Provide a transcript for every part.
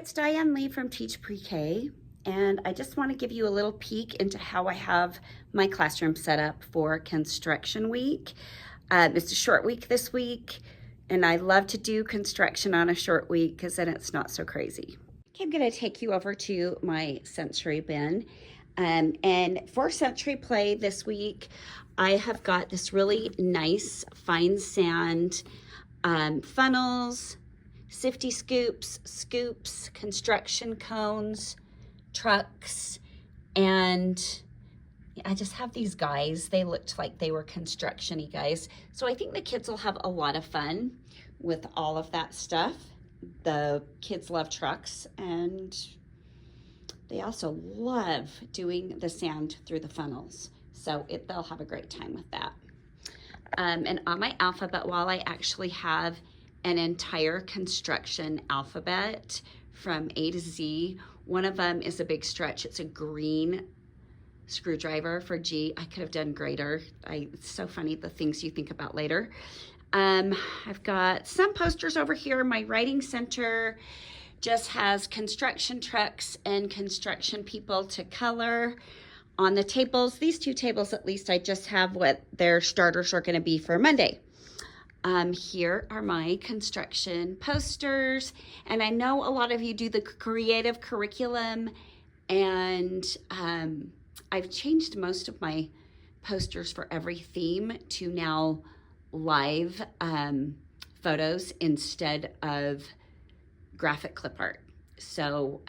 it's Diane Lee from Teach Pre-K, and I just want to give you a little peek into how I have my classroom set up for construction week. It's a short week this week, and I love to do construction on a short week because then it's not so crazy. Okay, I'm going to take you over to my sensory bin. And for sensory play this week, I have got this really nice fine sand funnels, sifty scoops, construction cones, trucks, and I just have these guys. They looked like they were construction-y guys. So I think the kids will have a lot of fun with all of that stuff. The kids love trucks, and they also love doing the sand through the funnels. So they'll have a great time with that. And on my alphabet wall, I actually have an entire construction alphabet from A to Z. One of them is a big stretch. It's a green screwdriver for G. I could have done greater. It's so funny, the things you think about later. I've got some posters over here. My writing center just has construction trucks and construction people to color. On the tables, these two tables at least, I just have what their starters are going to be for Monday. Here are my construction posters, and I know a lot of you do the creative curriculum, and I've changed most of my posters for every theme to now live photos instead of graphic clip art. So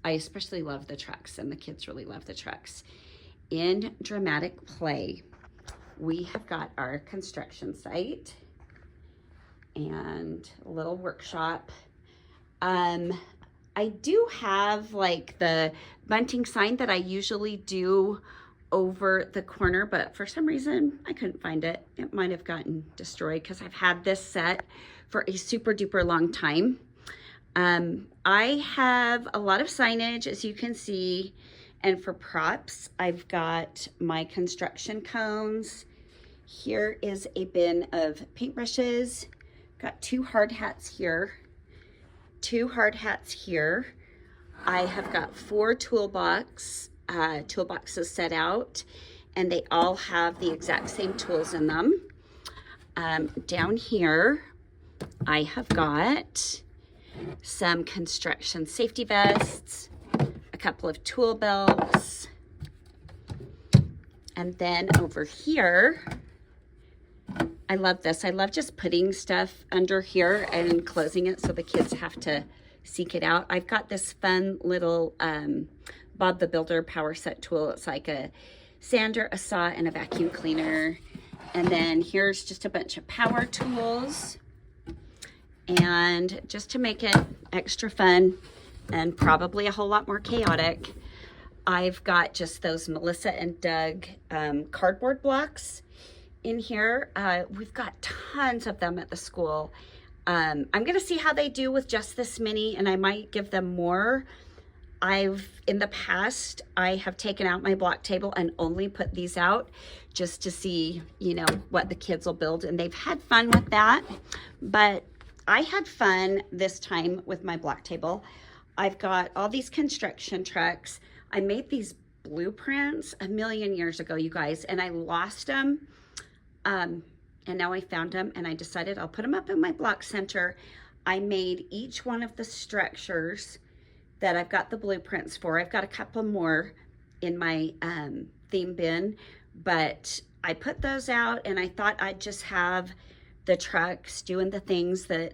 I especially love the trucks, and the kids really love the trucks. In dramatic play, we have got our construction site and a little workshop. I do have like the bunting sign that I usually do over the corner, but for some reason I couldn't find it. It might have gotten destroyed because I've had this set for a super duper long time. I have a lot of signage, as you can see, and for props, I've got my construction cones. Here is a bin of paintbrushes. Got two hard hats here, two hard hats here. I have got four toolboxes set out, and they all have the exact same tools in them. Down here, I have got some construction safety vests, a couple of tool belts, and then over here, I love this. I love just putting stuff under here and closing it so the kids have to seek it out. I've got this fun little Bob the Builder power set tool. It's like a sander, a saw, and a vacuum cleaner. And then here's just a bunch of power tools. And just to make it extra fun and probably a whole lot more chaotic, I've got just those Melissa and Doug cardboard blocks in here. We've got tons of them at the school. I'm gonna see how they do with just this many, and I might give them more. In the past, I have taken out my block table and only put these out just to see, you know, what the kids will build, and they've had fun with that. But I had fun this time with my block table. I've got all these construction trucks. I made these blueprints a million years ago, you guys, and I lost them. And now I found them, and I decided I'll put them up in my block center. I made each one of the structures that I've got the blueprints for. I've got a couple more in my theme bin, but I put those out, and I thought I'd just have the trucks doing the things that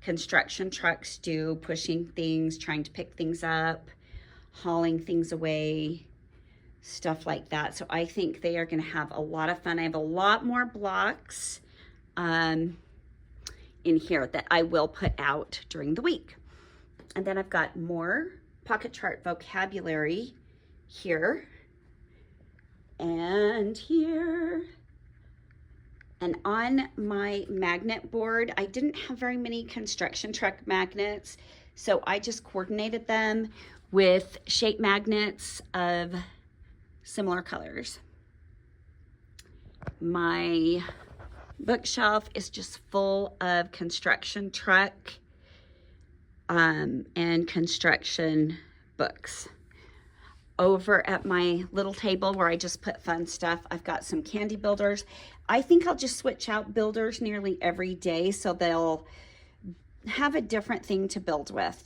construction trucks do, pushing things, trying to pick things up, hauling things away, stuff like that. So I think they are going to have a lot of fun. I have a lot more blocks in here that I will put out during the week. And then I've got more pocket chart vocabulary here and here. And on my magnet board, I didn't have very many construction truck magnets, so I just coordinated them with shape magnets of similar colors. My bookshelf is just full of construction truck and construction books. Over at my little table where I just put fun stuff, I've got some candy builders. I think I'll just switch out builders nearly every day so they'll have a different thing to build with.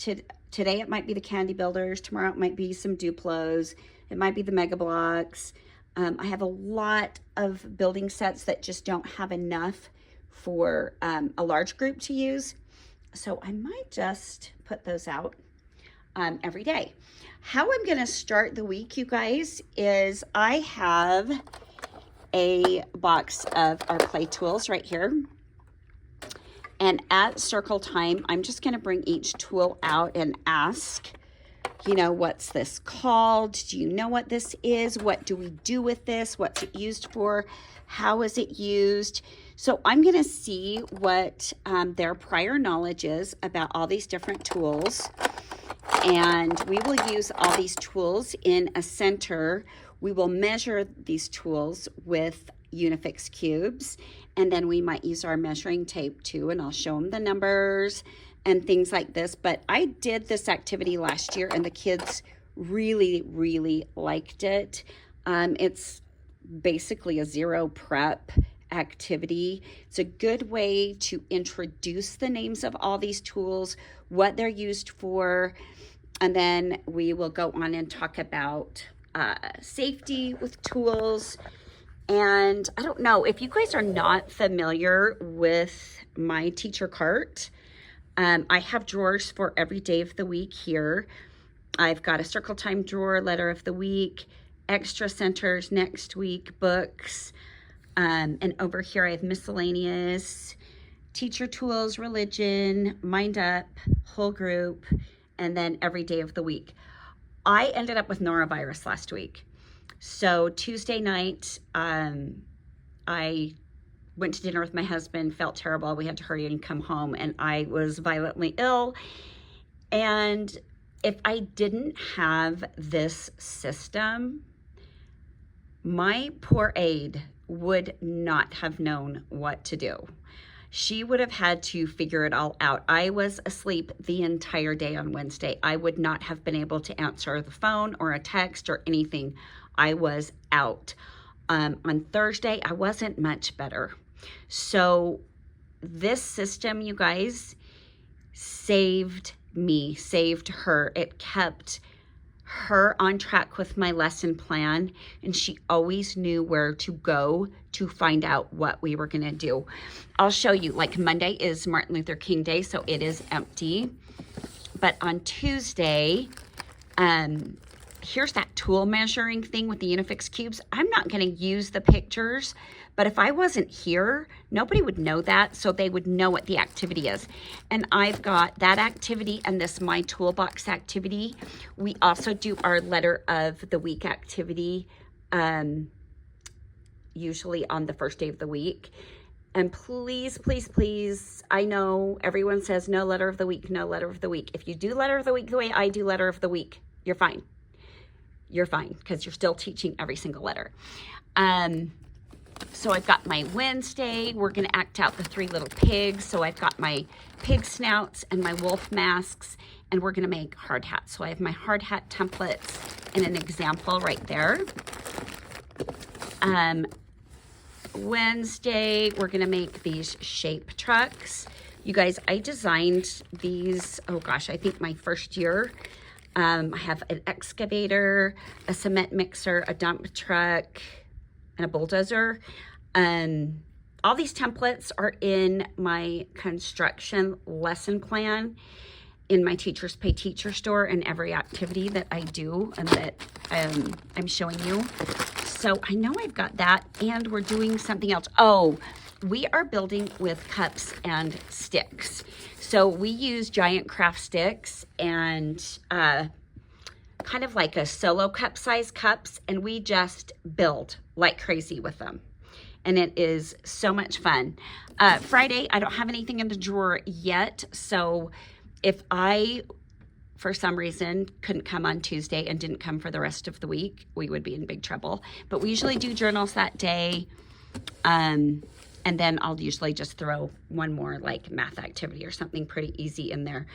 Today it might be the candy builders, tomorrow it might be some Duplos, it might be the Mega Blocks. I have a lot of building sets that just don't have enough for a large group to use. So I might just put those out every day. How I'm going to start the week, you guys, is I have a box of our play tools right here. And at circle time, I'm just going to bring each tool out and ask, you know, what's this called? Do you know what this is? What do we do with this? What's it used for? How is it used? So I'm going to see what their prior knowledge is about all these different tools. And we will use all these tools in a center. We will measure these tools with Unifix cubes, and then we might use our measuring tape too, and I'll show them the numbers and things like this. But I did this activity last year and the kids really, really liked it. It's basically a zero prep activity. It's a good way to introduce the names of all these tools, what they're used for, and then we will go on and talk about safety with tools. And I don't know, if you guys are not familiar with my teacher cart, I have drawers for every day of the week here. I've got a circle time drawer, letter of the week, extra centers next week, books, and over here I have miscellaneous, teacher tools, religion, mind up, whole group, and then every day of the week. I ended up with norovirus last week. So Tuesday night, I went to dinner with my husband, felt terrible. We had to hurry and come home, and I was violently ill. And if I didn't have this system, my poor aide would not have known what to do. She would have had to figure it all out. I was asleep the entire day on Wednesday. I would not have been able to answer the phone or a text or anything. I was out. On Thursday, I wasn't much better. So this system, you guys, saved me, saved her. It kept her on track with my lesson plan, and she always knew where to go to find out what we were going to do. I'll show you, like Monday is Martin Luther King Day, so it is empty. But on Tuesday, here's that tool measuring thing with the Unifix cubes. I'm not going to use the pictures, but if I wasn't here, nobody would know that, so they would know what the activity is. And I've got that activity and this My Toolbox activity. We also do our letter of the week activity, usually on the first day of the week. And please, please, please, I know everyone says no letter of the week, no letter of the week. If you do letter of the week the way I do letter of the week, you're fine. You're fine, because you're still teaching every single letter. So I've got my Wednesday, we're gonna act out the three little pigs. So I've got my pig snouts and my wolf masks, and we're gonna make hard hats. So I have my hard hat templates and an example right there. Wednesday, we're gonna make these shape trucks. You guys, I designed these, oh gosh, I think my first year. I have an excavator, a cement mixer, a dump truck, and a bulldozer. All these templates are in my construction lesson plan in my Teachers Pay Teacher store, and every activity that I do and that I'm showing you. So I know I've got that, and we're doing something else. Oh, we are building with cups and sticks. So we use giant craft sticks and kind of like a solo cup size cups, and we just build like crazy with them. And it is so much fun. Friday, I don't have anything in the drawer yet. So if I, for some reason, couldn't come on Tuesday and didn't come for the rest of the week, we would be in big trouble. But we usually do journals that day. And And then I'll usually just throw one more like math activity or something pretty easy in there.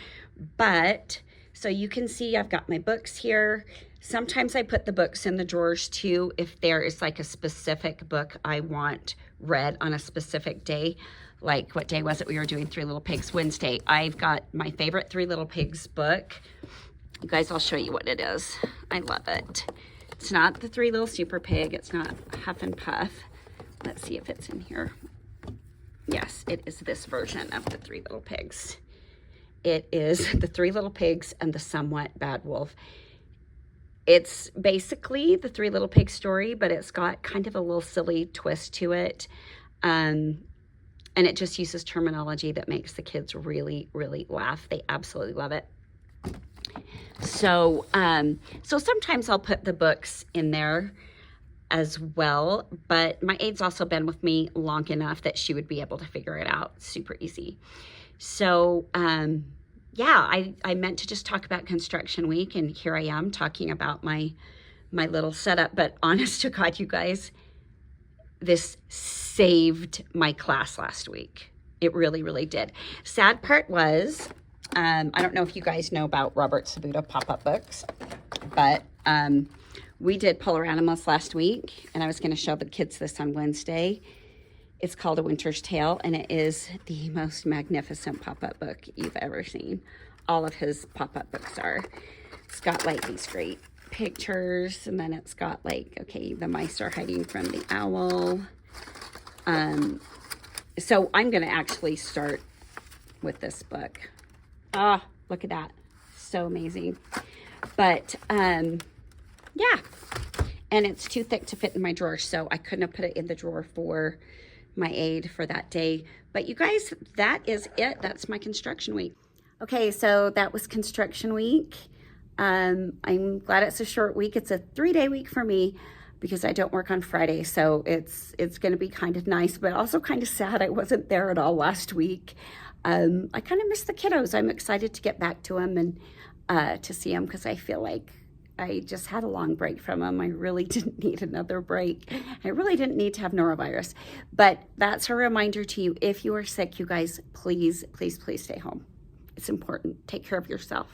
But so you can see I've got my books here. Sometimes I put the books in the drawers too if there is like a specific book I want read on a specific day. Like what day was it we were doing Three Little Pigs? Wednesday. I've got my favorite Three Little Pigs book. You guys, I'll show you what it is. I love it. It's not the Three Little Super Pig. It's not Huff and Puff. Let's see if it's in here. Yes, it is this version of the Three Little Pigs. It is the Three Little Pigs and the Somewhat Bad Wolf. It's basically the Three Little Pigs story, but it's got kind of a little silly twist to it. And it just uses terminology that makes the kids really, really laugh. They absolutely love it. So, so sometimes I'll put the books in there as well, but my aide's also been with me long enough that she would be able to figure it out super easy. So, yeah, I meant to just talk about construction week, and here I am talking about my little setup, but honest to God, you guys, this saved my class last week. It really, really did. Sad part was, I don't know if you guys know about Robert Sabuto pop-up books, but we did Polar Animals last week, and I was going to show the kids this on Wednesday. It's called A Winter's Tale, and it is the most magnificent pop-up book you've ever seen. All of his pop-up books are. It's got like these great pictures, and then it's got like, okay, the mice are hiding from the owl. So I'm going to actually start with this book. Ah, look at that. So amazing. But, yeah. And it's too thick to fit in my drawer, so I couldn't have put it in the drawer for my aide for that day. But you guys, that is it. That's my construction week. Okay, so that was construction week. I'm glad it's a short week. It's a 3-day week for me because I don't work on Friday, so it's going to be kind of nice, but also kind of sad I wasn't there at all last week. I kind of miss the kiddos. I'm excited to get back to them and to see them because I feel like I just had a long break from them. I really didn't need another break. I really didn't need to have norovirus. But that's a reminder to you, if you are sick, you guys, please, please, please stay home. It's important. Take care of yourself.